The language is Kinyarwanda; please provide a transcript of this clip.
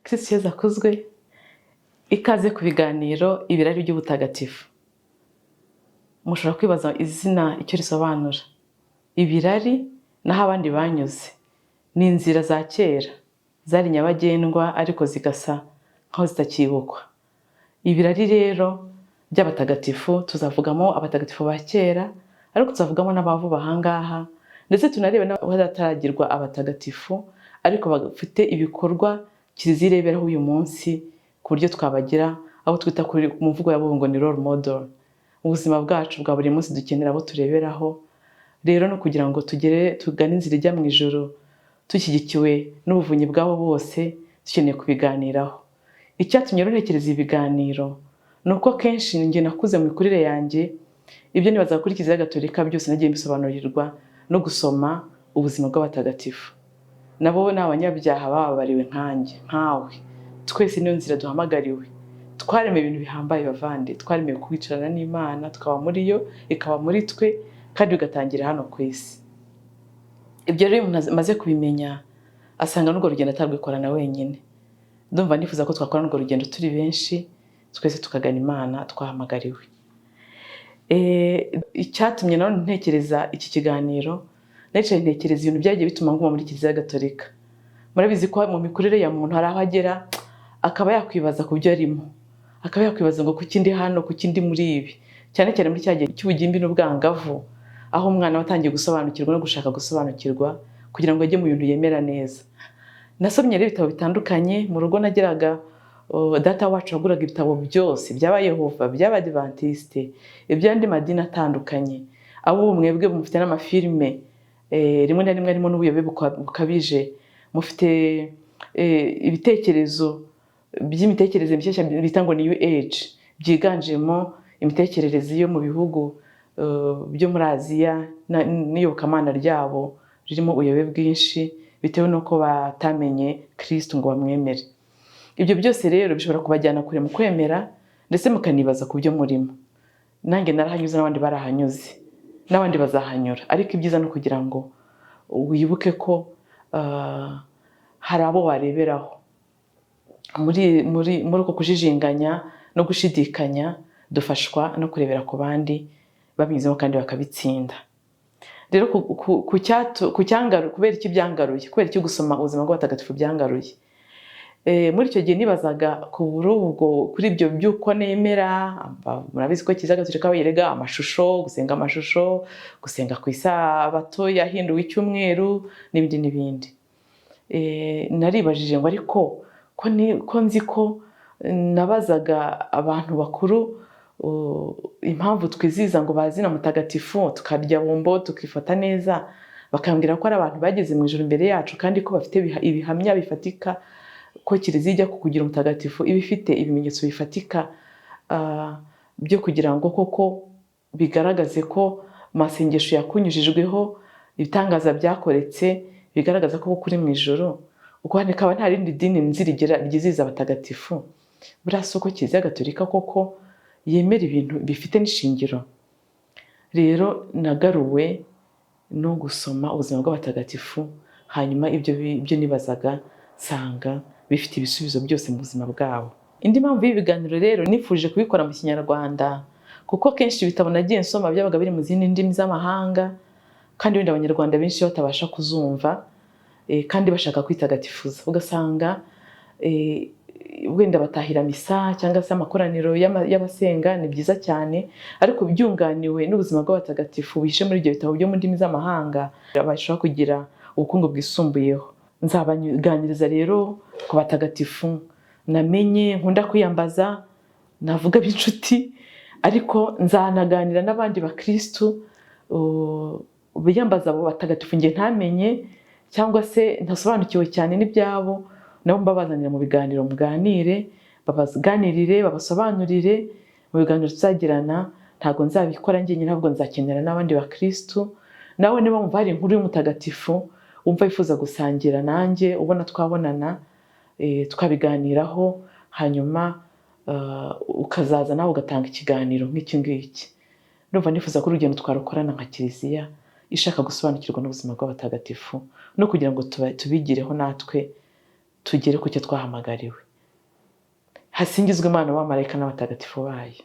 Kristo Yesu akuzwe. Ikaze ku biganiro Ibirari By'Ubutagatifu. Mushobora kwibaza izina icyo risobanura. Ibirari naho abandi banyuze, ni inzira za kera zari nyabagendwa ariko zigasa nkaho zitakibukwa. Ibirari rero by'abatagatifu tuzavugamo abatagatifu ba kera, ariko tuzavugamo n'abavuba ahangaha, ndetse tunarebe n'abataragirwa abatagatifu ariko bafite ibikorwa Kiliziya ireberaho uyu munsi, ku buryo twabagira abo twita kuri mu mvugo yabo ngo ni role model. Ubuzima bwacu bwa buri munsi dukenera abo tureberaho, rero no kugira ngo tugane inzira ijya mu ijoro dushyigikiwe n'ubuvunyi bwabo bose, dukeneye kubiganiraho. Icyatumye ntekereza ibiganiro ni uko kenshi njye nakuze mu mikurire yanjye, ibyo nibaza kuri Kiliziya Gatolika byose nagiye mbisobanurirwa no gusoma ubuzima bw'abatagatifu. Nabo ni abanyabyaha bababariwe nkawe. Twese niyo nzira duhamagariwe. Twaremewe ibintu bihambaye bavandi, twaremewe kwicarana n'Imana, tukaba muri yo, ikaba muri twe, kandi bigatangira hano ku isi. Ibyo rero umuntu amaze kubimenya, asanga n'urwo rugendo atarwikorana wenyine. Ndumva nifuza ko twakora n'urwo rugendo turi benshi, twese tukagana Imana twahamagariwe. Icyatumye none ntekereza iki kiganiro, ntekereza ibintu byagiye bituma nguma muri Kiliziya Gatolika. Murabizi ko mu mikurire ya muntu hari aho agera akaba yakwibaza ku byo arimo, akaba yakwibaza ngo kuki ndi hano, kuki ndi muri ibi, cyane cyane muri cyagihe cy'ubugimbi n'ubwangavu, aho umwana watangiye gusobanukirwa no gushaka gusobanukirwa kugira ngo ajye mu bintu yemera neza. Nasomye rero ibitabo bitandukanye. Mu rugo nageraga data wacu waguraga ibitabo byose by'aba Yehova, by'Abadivantiste, iby'andi madini atandukanye. Abo mwebwe mufite n'amafilme, rimwe na rimwe harimo n'ubuyobe bukabije, mufite ibitekerezo by'imitekerereze mishyashya bita ngo niyo age, byiganjemo imitekerereze yo mu bihugu byo muri Aziya, n'iyobokamana ryabo ririmo ubuyobe bwinshi bitewe n'uko batamenye Kristo ngo bamwemere. Ibyo byose rero bishobora kubajyana kure mu kwemera, ndetse mukanibaza ku byo murimo. Nanjye narahanyuze, n'abandi barahanyuze, n'abandi bazahanyura, ariko ibyiza no kugira ngo wibuke ko hari abo wareberaho muri uko kujijinganya no gushidikanya. Dufashwa no kurebera ku bandi babinyuzemo kandi bakabitsinda. Rero kubera iki byangaruye, kubera iki gusoma ubuzima bw'abatagatifu byangaruye, muri icyo gihe nibazaga kuri ibyo by'uko nemera. Murabizi ko Kiliziya Gatolika bayirega amashusho, gusenga amashusho, gusenga ku isabato yahinduwe icyumweru, n'ibindi n'ibindi. Naribajije ngo ariko ko nzi ko nabazaga abantu bakuru impamvu twizihiza ngo bazina mutagatifu, tukarya bombo, tukifata neza, bakambwira ko ari abantu bageze mu ijuru imbere yacu, kandi ko bafite ibihamya bifatika ko Kiliziya ijya kukugira umutagatifu iba ifite ibimenyetso bifatika byo kugira ngo koko bigaragaze ko amasengesho yakunyujijweho, ibitangaza byakoretse bigaragaza ko kuri mu ijuru. Uko hakaba nta rindi dini nzirigera ryizihiza abatagatifu. Buriya si uko Kiliziya Gatolika koko yemera ibintu bifite n'ishingiro. Rero nagaruwe no gusoma ubuzima bw'abatagatifu, hanyuma ibyo nibazaga nsanga bifite ibisubizo byose mu buzima bwabo. Indi mpamvu y'ibiganiro rero nifuje kubikora mu Kinyarwanda, kuko kenshi ibitabo nagiye nsoma byabaga biri mu zindi ndimi z'amahanga, kandi wenda Abanyarwanda benshi batabasha kuzumva, kandi bashaka kwitagatifuza. Ugasanga wenda batahira misa cyangwa se amakoraniro y'abasenga, ni byiza cyane, ariko byunganiwe n'ubuzima bw'abatagatifu bihishe muri ibyo bitabo byo mu ndimi z'amahanga, bashobora kugira ubukungu bwisumbuyeho. Nzabaganiriza rero ku batagatifu namenye, nkunda kwiyambaza, navuga b'inshuti, ariko nzanaganira n'abandi bakristu biyambaza abo batagatifu njye ntamenye, cyangwa se ntasobanukiwe cyane n'ibyabo, nabo mbabazanira mu biganiro, muganire, babaganirire, babasobanurire. Mu biganiro tuzagirana ntabwo nzabikora njyenyine, ahubwo nzakenera n'abandi bakristu. Nawe niba wumva hari inkuru y'umutagatifu wumva wifuza gusangira nanjye, ubona twabonana tukabiganiraho, hanyuma ukazaza nawe ugatanga ikiganiro nk'iki ngiki. Ndumva nifuza ko urugendo twarukorana nka Kiliziya ishaka gusobanukirwa n'ubuzima bw'abatagatifu, no kugira ngo tubigireho natwe tugere ku cyo twahamagariwe. Hasingizwe Imana, abamarayika n'abatagatifu bayo.